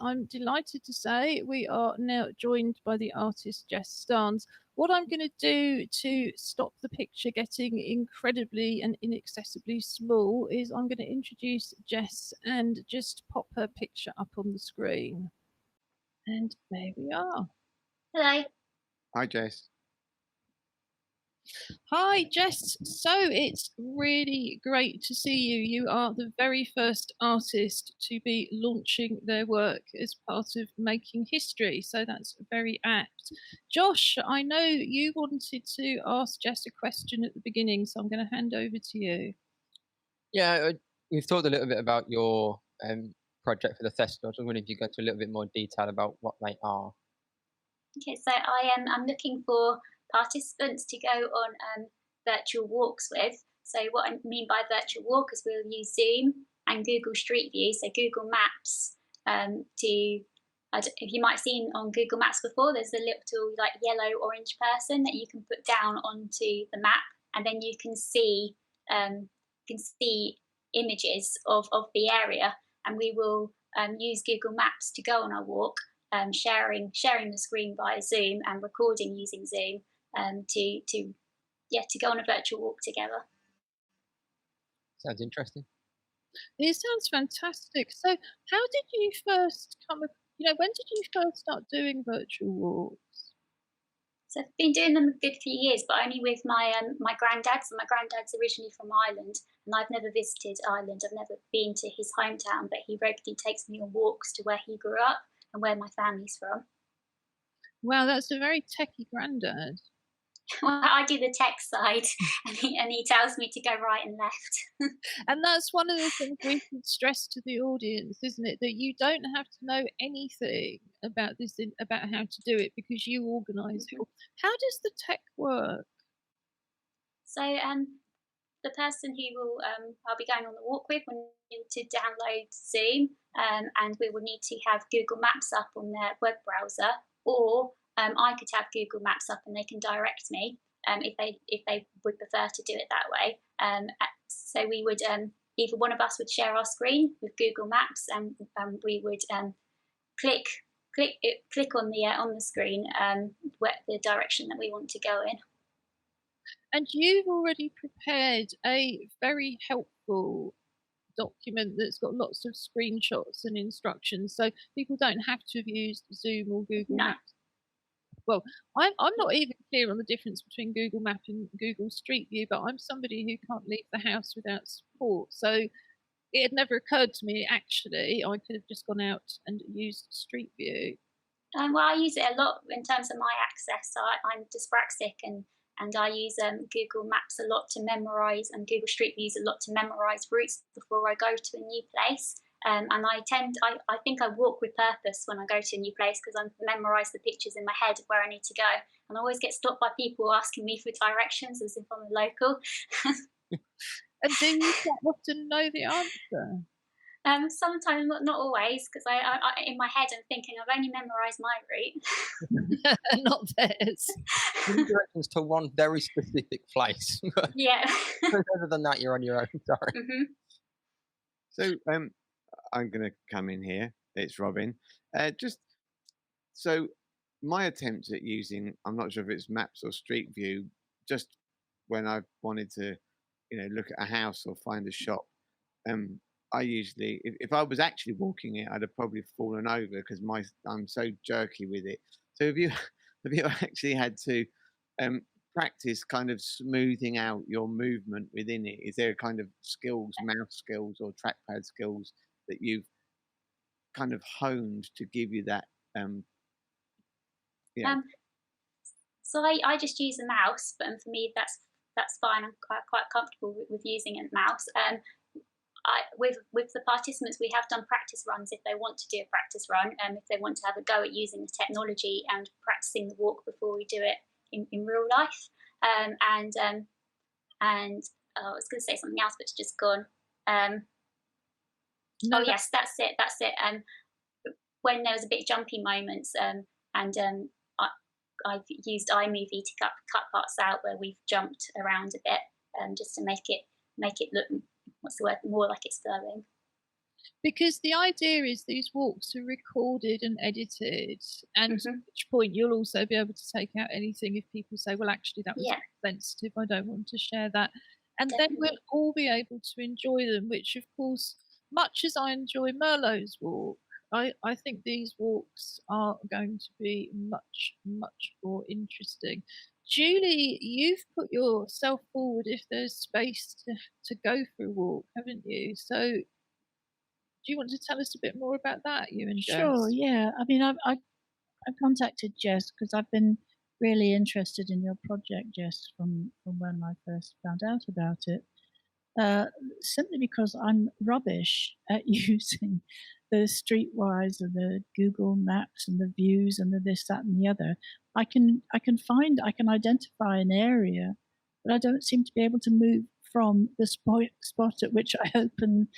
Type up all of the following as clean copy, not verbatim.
I'm delighted to say we are now joined by the artist Jess Starns. What I'm going to do to stop the picture getting incredibly and inaccessibly small is I'm going to introduce Jess and just pop her picture up on the screen. And there we are. Hello. Hi, Jess. Hi, Jess. So it's really great to see you. You are the very first artist to be launching their work as part of Making History. So that's very apt. Josh, I know you wanted to ask Jess a question at the beginning, so I'm going to hand over to you. Yeah, we've talked a little bit about your project for the festival. I was wondering if you go into a little bit more detail about what they are. Okay, so I'm looking for participants to go on virtual walks with. So what I mean by virtual walk is we'll use Zoom and Google Street View, so Google Maps, if you might have seen on Google Maps before, there's a little like yellow orange person that you can put down onto the map, and then you can see images of the area, and we will use Google Maps to go on our walk. Sharing the screen via Zoom and recording using Zoom to go on a virtual walk together. Sounds interesting. It sounds fantastic. So, how did you first when did you first start doing virtual walks? So I've been doing them a good few years, but only with my granddad. So my granddad's originally from Ireland, and I've never visited Ireland. I've never been to his hometown, but he regularly takes me on walks to where he grew up and where my family's from. Wow, that's a very techie granddad. Well, I do the tech side, and he tells me to go right and left. And that's one of the things we can stress to the audience, isn't it? That you don't have to know anything about this, about how to do it, because you organise it. How does the tech work? So the person who will I'll be going on the walk with will need to download Zoom, and we will need to have Google Maps up on their web browser, or I could have Google Maps up and they can direct me if they would prefer to do it that way. So we would either one of us would share our screen with Google Maps, and we would click on the screen the direction that we want to go in. And you've already prepared a very helpful document that's got lots of screenshots and instructions, so people don't have to have used Zoom or Google Maps. Well, I'm not even clear on the difference between Google Map and Google Street View, but I'm somebody who can't leave the house without support. So it had never occurred to me, actually, I could have just gone out and used Street View. Well, I use it a lot in terms of my access. So I'm dyspraxic, and I use Google Maps a lot to memorise, and Google Street Views a lot to memorise routes before I go to a new place. And I think I walk with purpose when I go to a new place, because I memorise the pictures in my head of where I need to go. And I always get stopped by people asking me for directions as if I'm a local. And do you often know the answer? Sometimes, not always, because I in my head I'm thinking I've only memorised my route. Not theirs. Directions to one very specific place. Yeah. Other than that, you're on your own. Sorry. Mm-hmm. So I'm going to come in here. It's Robin. So my attempt at using, I'm not sure if it's Maps or Street View, just when I wanted to, look at a house or find a shop, I usually, if I was actually walking it, I'd have probably fallen over because I'm so jerky with it. So have you actually had to practice kind of smoothing out your movement within it? Is there a kind of skills, mouse skills or trackpad skills that you've kind of honed to give you that? So I just use a mouse, but for me that's fine. I'm quite comfortable with using a mouse. With the participants, we have done practice runs if they want to do a practice run, if they want to have a go at using the technology and practicing the walk before we do it in real life. And I was going to say something else, but it's just gone. No, yes, that's it. When there was a bit jumpy moments, I've used iMovie to cut parts out where we've jumped around a bit, just to make it look, what's the word, more like it's flowing. Because the idea is these walks are recorded and edited, and at which point you'll also be able to take out anything if people say, well, actually, that was sensitive, I don't want to share that. And then we'll all be able to enjoy them, which, of course, much as I enjoy Merlot's walk, I think these walks are going to be much, much more interesting. Julie, you've put yourself forward if there's space to go for a walk, haven't you? So do you want to tell us a bit more about that, you and Jess? Sure, yeah. I mean, I contacted Jess because I've been really interested in your project, Jess, from when I first found out about it. Simply because I'm rubbish at using the Streetwise and the Google Maps and the views and the this, that, and the other. I can identify an area, but I don't seem to be able to move from the spot at which I open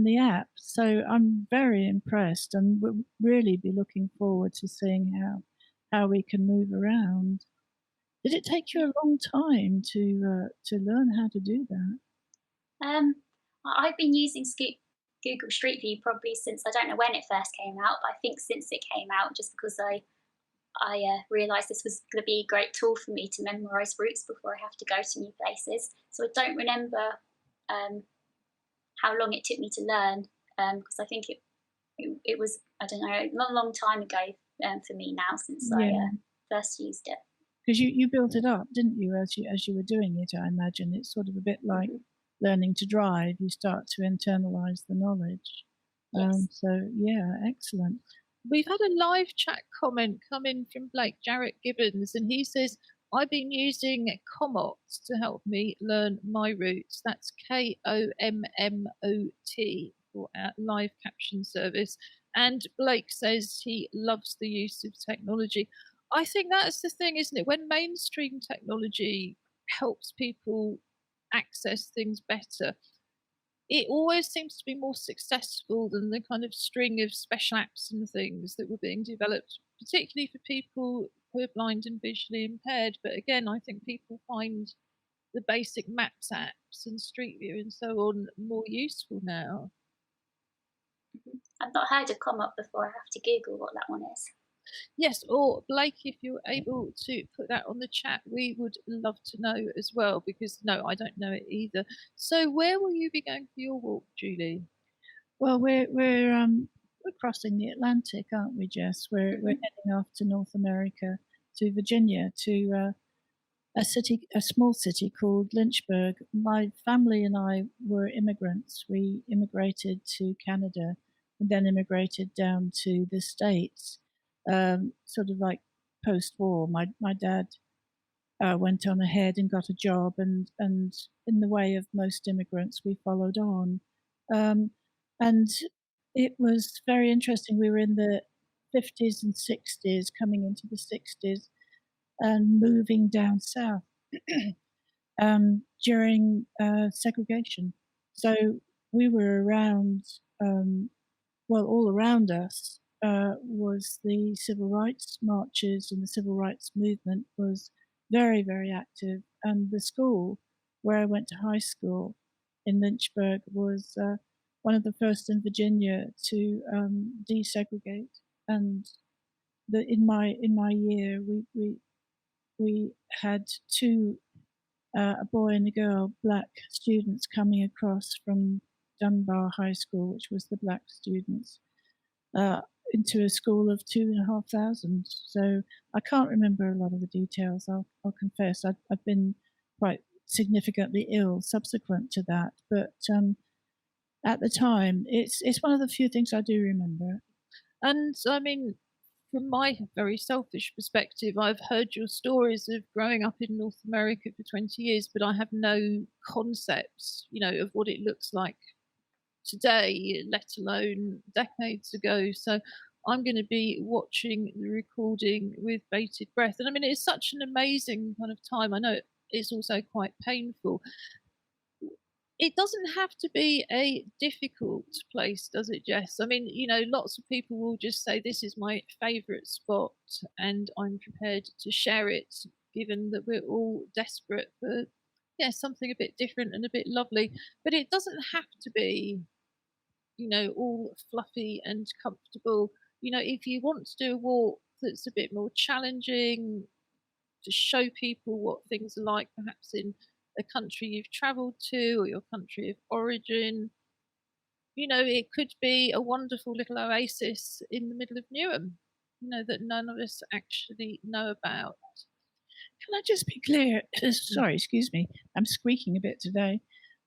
the app. So I'm very impressed, and we'll really be looking forward to seeing how we can move around. Did it take you a long time to learn how to do that? I've been using Google Street View probably since, I don't know when it first came out, but I think since it came out, just because I realised this was going to be a great tool for me to memorise routes before I have to go to new places. So I don't remember how long it took me to learn, because I think it was, I don't know, a long time ago for me now, since I first used it. Because you built it up, didn't you, as you were doing it? I imagine it's sort of a bit like learning to drive. You start to internalise the knowledge. Yes. So yeah, excellent. We've had a live chat comment come in from Blake Jarrett Gibbons, and he says, I've been using Komoot to help me learn my routes. That's KOMMOT for our live caption service. And Blake says he loves the use of technology. I think that's the thing, isn't it? When mainstream technology helps people access things better, it always seems to be more successful than the kind of string of special apps and things that were being developed, particularly for people who are blind and visually impaired. But again, I think people find the basic maps apps and Street View and so on more useful now. I've not heard of Komoot before. I have to Google what that one is. Yes, or Blake, if you're able to put that on the chat, we would love to know as well, because no, I don't know it either. So where will you be going for your walk, Julie? Well, we're crossing the Atlantic, aren't we, Jess? We're heading off to North America, to Virginia, to a small city called Lynchburg. My family and I were immigrants. We immigrated to Canada and then immigrated down to the States. Sort of like post-war. My dad went on ahead and got a job, and in the way of most immigrants, we followed on. And it was very interesting. We were in the 50s and 60s, coming into the 60s, and moving down south during segregation. So we were around, all around us was the civil rights marches, and the civil rights movement was very, very active. And the school where I went to high school in Lynchburg was one of the first in Virginia to desegregate. And in my year, we had two, a boy and a girl, black students coming across from Dunbar High School, which was the black students, into a school of 2,500. So I can't remember a lot of the details. I'll confess. I've been quite significantly ill subsequent to that, but at the time, it's one of the few things I do remember. And I mean, from my very selfish perspective, I've heard your stories of growing up in North America for 20 years, but I have no concepts, of what it looks like today, let alone decades ago. So I'm going to be watching the recording with bated breath. And I mean, it's such an amazing kind of time. I know it's also quite painful. It doesn't have to be a difficult place, does it, Jess? I mean, lots of people will just say, this is my favourite spot, and I'm prepared to share it, given that we're all desperate for, something a bit different and a bit lovely. But it doesn't have to be all fluffy and comfortable. If you want to do a walk that's a bit more challenging, to show people what things are like perhaps in a country you've travelled to or your country of origin, it could be a wonderful little oasis in the middle of Newham, that none of us actually know about. Can I just be clear? Sorry, excuse me. I'm squeaking a bit today.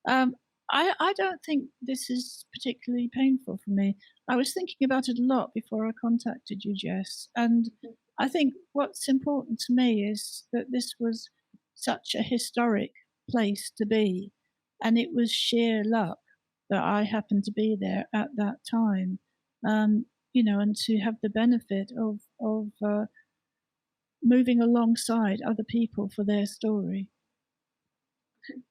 I don't think this is particularly painful for me. I was thinking about it a lot before I contacted you, Jess. And I think what's important to me is that this was such a historic place to be. And it was sheer luck that I happened to be there at that time. And to have the benefit of moving alongside other people for their story.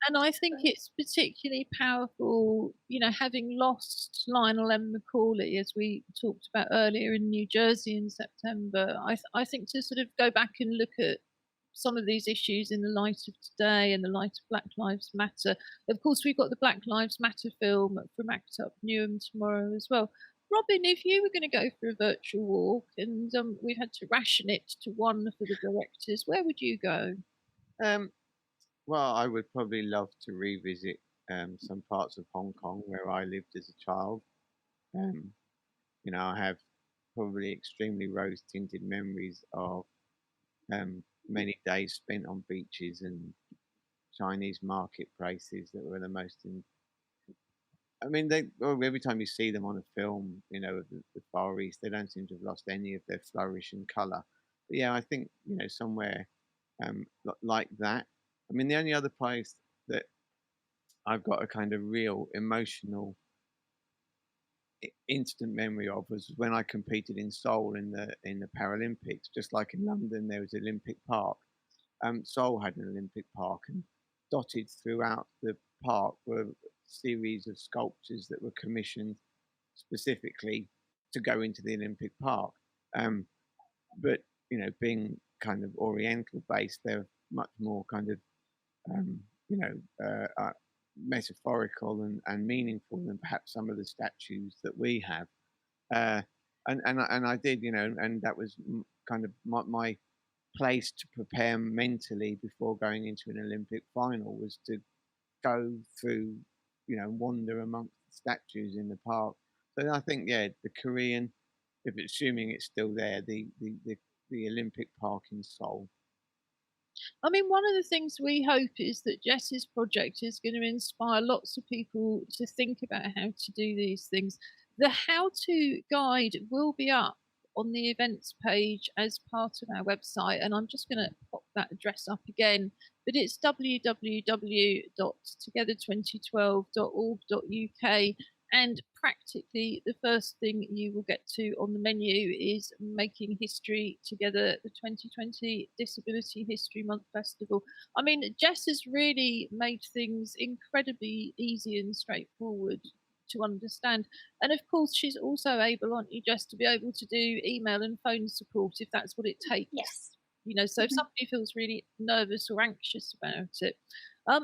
And I think it's particularly powerful, having lost Lionel M. Macaulay, as we talked about earlier in New Jersey in September. I think to sort of go back and look at some of these issues in the light of today and the light of Black Lives Matter. Of course, we've got the Black Lives Matter film from ACT UP Newham tomorrow as well. Robin, if you were going to go for a virtual walk and we had to ration it to one for the directors, where would you go? Well, I would probably love to revisit some parts of Hong Kong where I lived as a child. I have probably extremely rose-tinted memories of many days spent on beaches and Chinese marketplaces that were the most. Every time you see them on a film, the Far East, they don't seem to have lost any of their flourish and colour. But yeah, I think somewhere like that. The only other place that I've got a kind of real emotional instant memory of was when I competed in Seoul in the Paralympics. Just like in London, there was Olympic Park. Seoul had an Olympic Park, and dotted throughout the park were a series of sculptures that were commissioned specifically to go into the Olympic Park. But being kind of Oriental based, they're much more kind of metaphorical and meaningful than perhaps some of the statues that we have. And I did, and that was kind of my place to prepare mentally before going into an Olympic final, was to go through, wander amongst the statues in the park. So I think, the Korean, if assuming it's still there, the Olympic Park in Seoul. One of the things we hope is that Jess's project is going to inspire lots of people to think about how to do these things. The how-to guide will be up on the events page as part of our website, and I'm just going to pop that address up again, but it's www.together2012.org.uk, and practically the first thing you will get to on the menu is Making History Together, the 2020 Disability History Month Festival. Jess has really made things incredibly easy and straightforward to understand. And of course, she's also able, aren't you, Jess, to be able to do email and phone support if that's what it takes. Yes. So if somebody feels really nervous or anxious about it.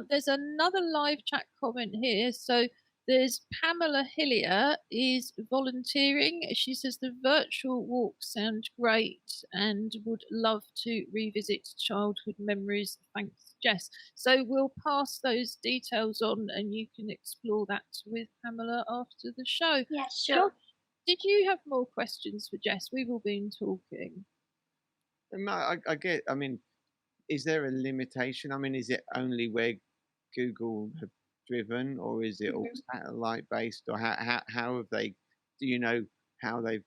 There's another live chat comment here. So there's Pamela Hillier is volunteering. She says the virtual walks sound great and would love to revisit childhood memories. Thanks, Jess. So we'll pass those details on and you can explore that with Pamela after the show. Yeah, sure. Did you have more questions for Jess? We've all been talking. I get, is there a limitation? Is it only where Google have driven, or is it all satellite based, or how have they, do you know how they've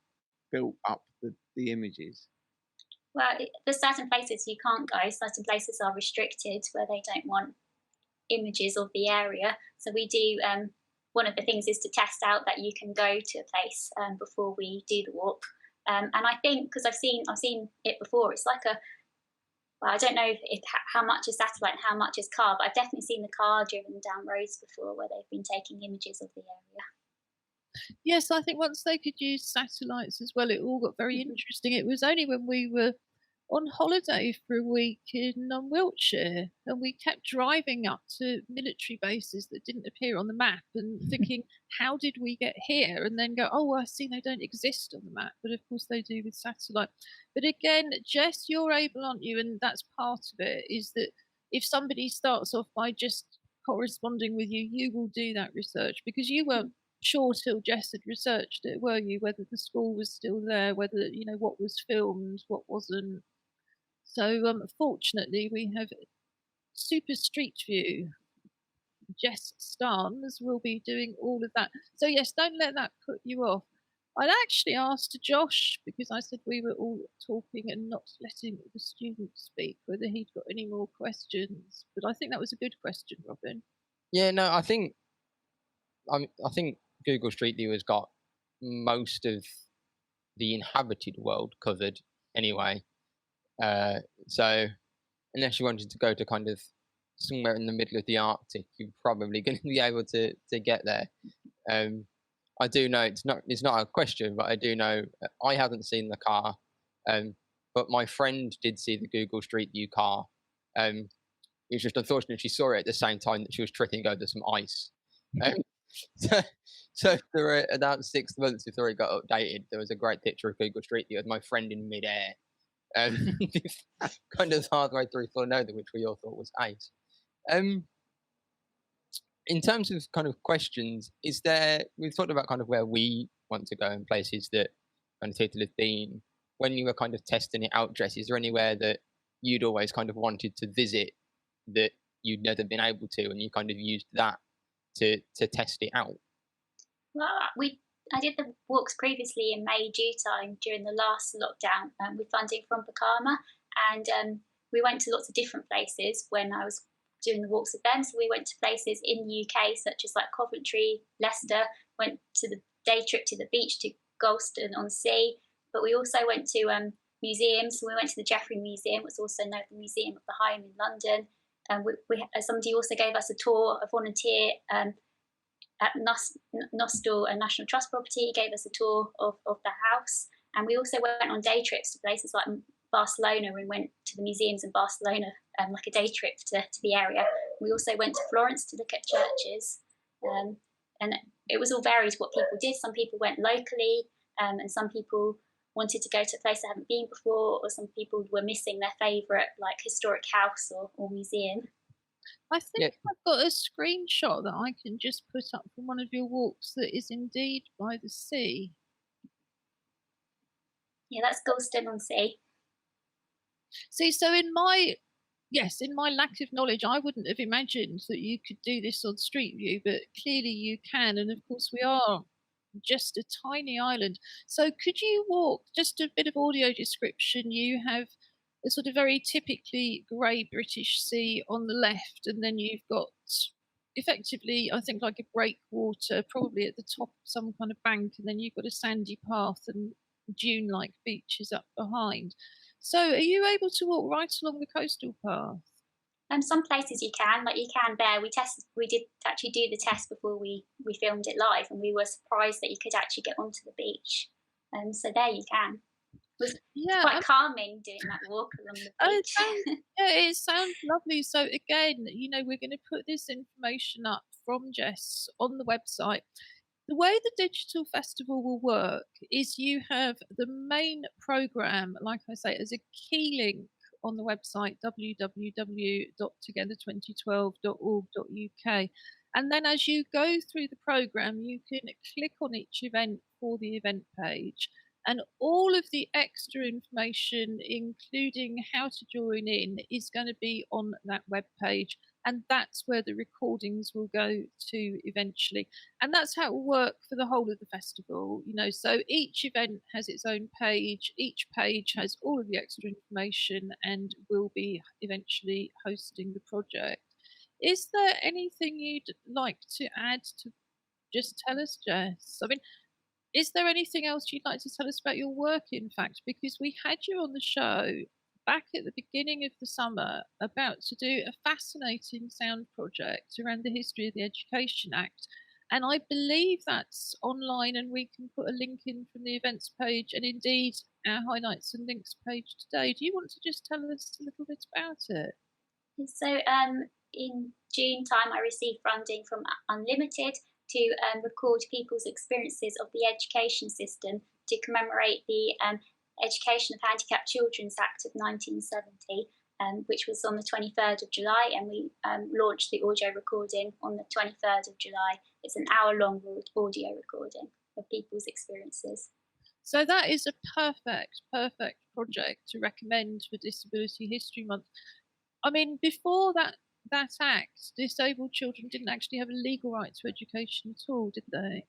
built up the images? Well, there's certain places you can't go. Certain places are restricted where they don't want images of the area. So we do, one of the things is to test out that you can go to a place before we do the walk. And I think, because I've seen it before, it's like I don't know how much is satellite and how much is car, but I've definitely seen the car driven down roads before where they've been taking images of the area. Yes, I think once they could use satellites as well, it all got very interesting. It was only when we were on holiday for a week in Wiltshire, and we kept driving up to military bases that didn't appear on the map and thinking, how did we get here? And then go, oh, I see they don't exist on the map, but of course they do with satellite. But again, Jess, you're able, aren't you? And that's part of it, is that if somebody starts off by just corresponding with you, you will do that research, because you weren't sure till Jess had researched it, were you? Whether the school was still there, whether, you know, what was filmed, what wasn't. So fortunately, we have super street view. Jess Starns will be doing all of that. So yes, don't let that put you off. I'd actually asked Josh, because I said we were all talking and not letting the students speak, whether he'd got any more questions. But I think that was a good question, Robin. Yeah, no, I think Google Street View has got most of the inhabited world covered anyway. So unless you wanted to go to kind of somewhere in the middle of the Arctic, you're probably going to be able to get there. I do know it's not a question, but I do know I haven't seen the car, but my friend did see the Google Street View car. It's just unfortunate she saw it at the same time that she was tripping over some ice. So for about 6 months before it got updated, there was a great picture of Google Street View with my friend in midair, kind of halfway through Florida, which we all thought was ice. In terms of kind of questions, we've talked about kind of where we want to go and places that Untitled have been. When you were kind of testing it out, Jess, is there anywhere that you'd always kind of wanted to visit that you'd never been able to, and you kind of used that to test it out? Well, I did the walks previously in May, June time during the last lockdown with funding from Pakama, and we went to lots of different places when I was doing the walks with them. So we went to places in the UK such as like Coventry, Leicester, went to the day trip to the beach to Galston-on-Sea, but we also went to museums. So we went to the Jeffrey Museum, which is also known as the Museum of the Home in London. Somebody also gave us a tour, a volunteer at Nostell, a National Trust property, gave us a tour of the house. And we also went on day trips to places like Barcelona. We went to the museums in Barcelona, like a day trip to the area. We also went to Florence to look at churches. And it was all varied what people did. Some people went locally, and some people wanted to go to a place they haven't been before, or some people were missing their favourite like historic house or museum. I think I've got a screenshot that I can just put up from one of your walks that is indeed by the sea. Yeah, that's Galston-on-Sea. See, so in my lack of knowledge, I wouldn't have imagined that you could do this on Street View, but clearly you can. And of course, we are just a tiny island. So could you walk, just a bit of audio description, you have a sort of very typically grey British sea on the left, and then you've got effectively, I think, like a breakwater, probably at the top of some kind of bank, and then you've got a sandy path and dune-like beaches up behind. So are you able to walk right along the coastal path? Some places you can, like you can there. We did actually do the test before we filmed it live, and we were surprised that you could actually get onto the beach. So there you can. It was quite calming doing that walk along the beach. It sounds lovely. So again, we're going to put this information up from Jess on the website. The way the digital festival will work is you have the main programme, like I say, as a key link on the website www.together2012.org.uk, and then as you go through the programme you can click on each event for the event page, and all of the extra information, including how to join in, is going to be on that web page, and that's where the recordings will go to eventually. And that's how it will work for the whole of the festival, so each event has its own page, each page has all of the extra information, and will be eventually hosting the project. Is there anything you'd like to add to just tell us, Jess? I mean, is there anything else you'd like to tell us about your work, in fact? Because we had you on the show back at the beginning of the summer about to do a fascinating sound project around the history of the Education Act. And I believe that's online, and we can put a link in from the events page, and indeed our highlights and links page today. Do you want to just tell us a little bit about it? So in June time, I received funding from Unlimited to record people's experiences of the education system to commemorate the Education of Handicapped Children's Act of 1970, which was on the 23rd of July, and we launched the audio recording on the 23rd of July. It's an hour-long audio recording of people's experiences. So that is a perfect project to recommend for Disability History Month. I mean, before that act, disabled children didn't actually have a legal right to education at all, did they?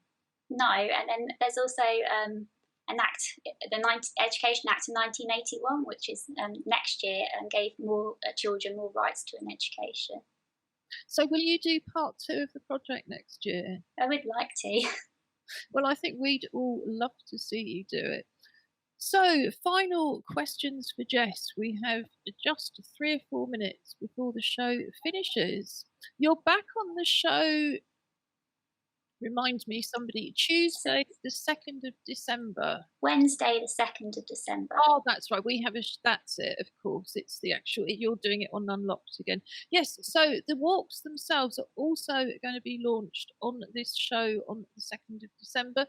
No, and then there's also an act, the Education Act of 1981, which is next year, and gave more children more rights to an education. So will you do part 2 of the project next year? I would like to. Well, I think we'd all love to see you do it. So, final questions for Jess. We have just 3 or 4 minutes before the show finishes. You're back on the show, remind me, somebody, Tuesday the 2nd of December. Wednesday the 2nd of December. Oh, that's right. We have that's it, of course. It's the actual, you're doing it on Unlocked again. Yes, so the walks themselves are also going to be launched on this show on the 2nd of December.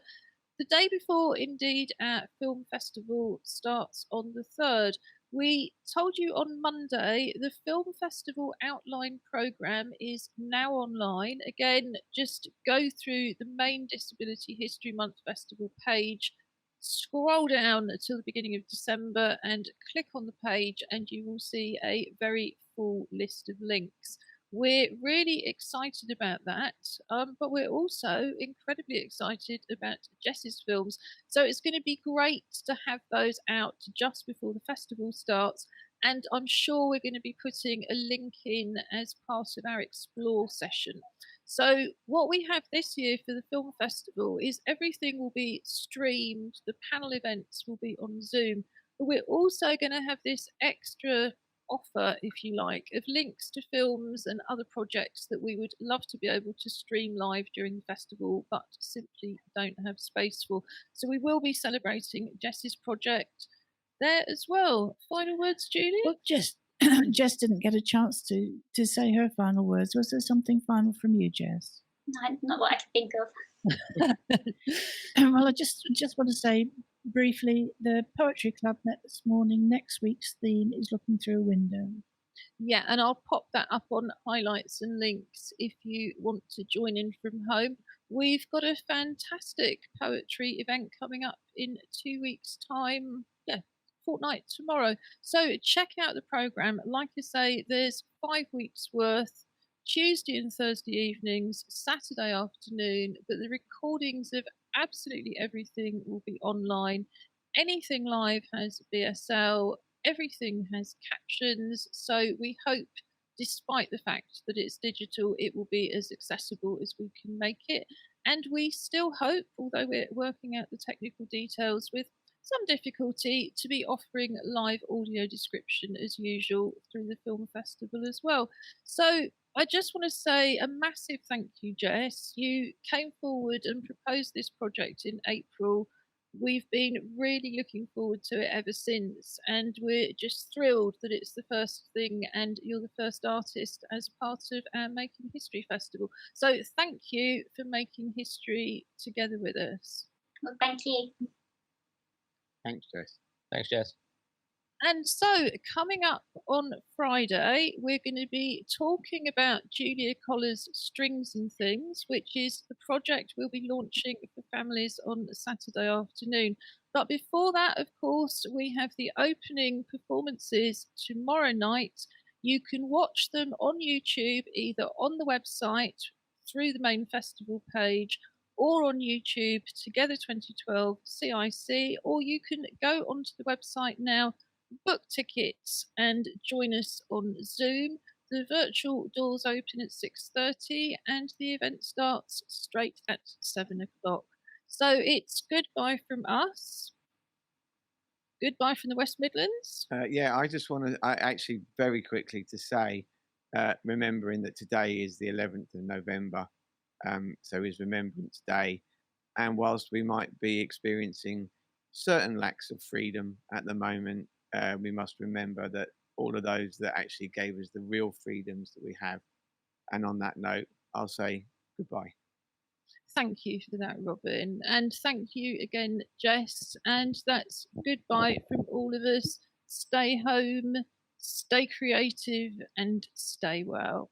The day before, indeed, our film festival starts on the 3rd. We told you on Monday the film festival outline programme is now online. Again, just go through the main Disability History Month festival page, scroll down until the beginning of December and click on the page, and you will see a very full list of links. We're really excited about that, but we're also incredibly excited about Jess's films. So it's going to be great to have those out just before the festival starts. And I'm sure we're going to be putting a link in as part of our Explore session. So what we have this year for the film festival is everything will be streamed. The panel events will be on Zoom. But we're also going to have this extra offer, if you like, of links to films and other projects that we would love to be able to stream live during the festival, but simply don't have space for. So we will be celebrating Jess's project there as well. Final words, Julie? Well, Jess didn't get a chance to say her final words. Was there something final from you, Jess? No, not what I can think of. Well, I just want to say briefly, the Poetry Club met this morning. Next week's theme is Looking Through a Window. Yeah, and I'll pop that up on highlights and links if you want to join in from home. We've got a fantastic poetry event coming up in 2 weeks' time. Yeah, fortnight tomorrow. So check out the programme. Like I say, there's 5 weeks worth. Tuesday and Thursday evenings, Saturday afternoon, but the recordings of absolutely everything will be online. Anything live has BSL, everything has captions, so we hope, despite the fact that it's digital, it will be as accessible as we can make it. And we still hope, although we're working out the technical details with some difficulty, to be offering live audio description as usual through the film festival as well. So I just want to say a massive thank you, Jess. You came forward and proposed this project in April. We've been really looking forward to it ever since, and we're just thrilled that it's the first thing and you're the first artist as part of our Making History Festival. So thank you for making history together with us. Well, thank you. Thanks, Jess. Thanks, Jess. And so, coming up on Friday, we're going to be talking about Julia Collar's Strings and Things, which is the project we'll be launching for families on Saturday afternoon. But before that, of course, we have the opening performances tomorrow night. You can watch them on YouTube, either on the website, through the main festival page, or on YouTube, Together 2012 CIC, or you can go onto the website now, book tickets and join us on Zoom. The virtual doors open at 6:30 and the event starts straight at 7 o'clock. So it's goodbye from us. Goodbye from the West Midlands. Yeah, I just want to actually very quickly to say, remembering that today is the 11th of November, So is Remembrance Day. And whilst we might be experiencing certain lacks of freedom at the moment, we must remember that all of those that actually gave us the real freedoms that we have. And on that note, I'll say goodbye. Thank you for that, Robin. And thank you again, Jess. And that's goodbye from all of us. Stay home, stay creative, and stay well.